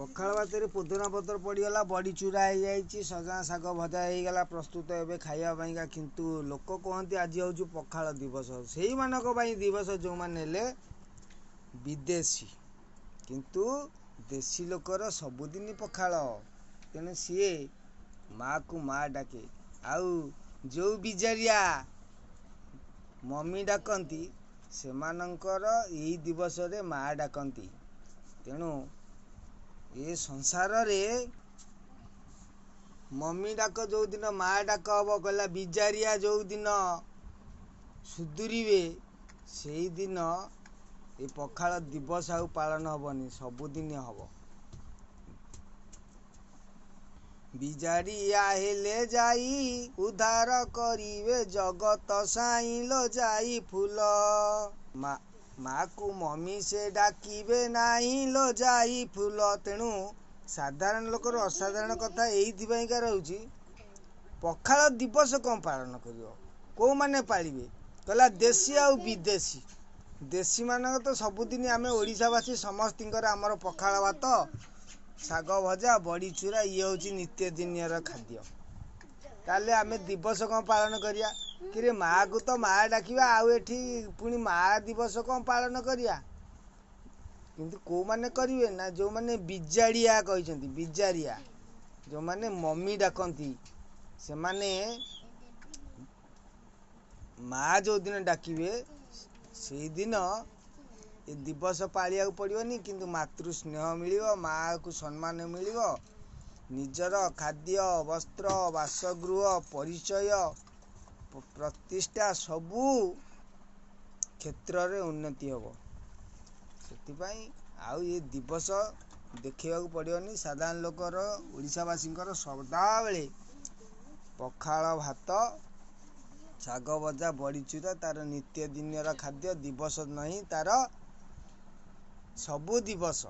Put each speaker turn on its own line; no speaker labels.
पखाल भात पुदीना पत्र पड़गला बड़ी चूरा हो जाए सजना शाग भजा होगा प्रस्तुत एवं खावाई किंतु लोक कहते आज हूँ पखाल दिवस से मानक दिवस जो मैंने विदेशी किंतु देशी लोकर सबुदिन पखाल तेणु सी माँ को माँ डाके आउ जो बिजारिया मम्मी डाकती से यही दिवस रे माँ डाकती तेणु ये संसार रे मम्मी डाक जो दिन माँ डाक हम गला बिजारिया जो दिन सुधुरीबे से दिन ये पखाल दिवस आउ पालन हेनी सबुदिन हम बिजारिया हेले जाई उद्धार करिवे जगत साइलो जाई फूल माँ को मम्मी से डाकिबे नाही लो जाई फूल तेणु साधारण लोकर असाधारण कथा यही रोचे पखाल दिवस कौन पालन कर कौ माने पालिबे कहला देशी आ विदेशी देशी मानक तो सबुदिन आम ओडिशावासी समस्तर आमर पखाल भात शाग भजा बड़ी चूरा ये हूँ नित्यदिनियर खाद्य ताले आम दिवस कौन पालन करिया कि माँ को तो माँ डाकिबा आठी पुणी माँ दिवस कौन पालन करिया किंतु को माने करिवे ना जो माने बिजाड़िया कहते बिजारिया जो माने मम्मी डाकती से माने माँ जो दिन डाकिबे से दिन ये दिवस पालिया पड़ोनी किंतु मातृ स्नेह मिल माँ को सम्मान मिल निजर खाद्य वस्त्र बासगृह परिचय प्रतिष्ठा सबू क्षेत्र रे उन्नति हम से आउ ये दिवस देखा पड़ोनी साधारण लोकर ओडिशावासी सदा बेले पखाल भात शाग भजा बड़ी चूरा तार नित्यदिनियर खाद्य दिवस नहीं तार सबु दिवस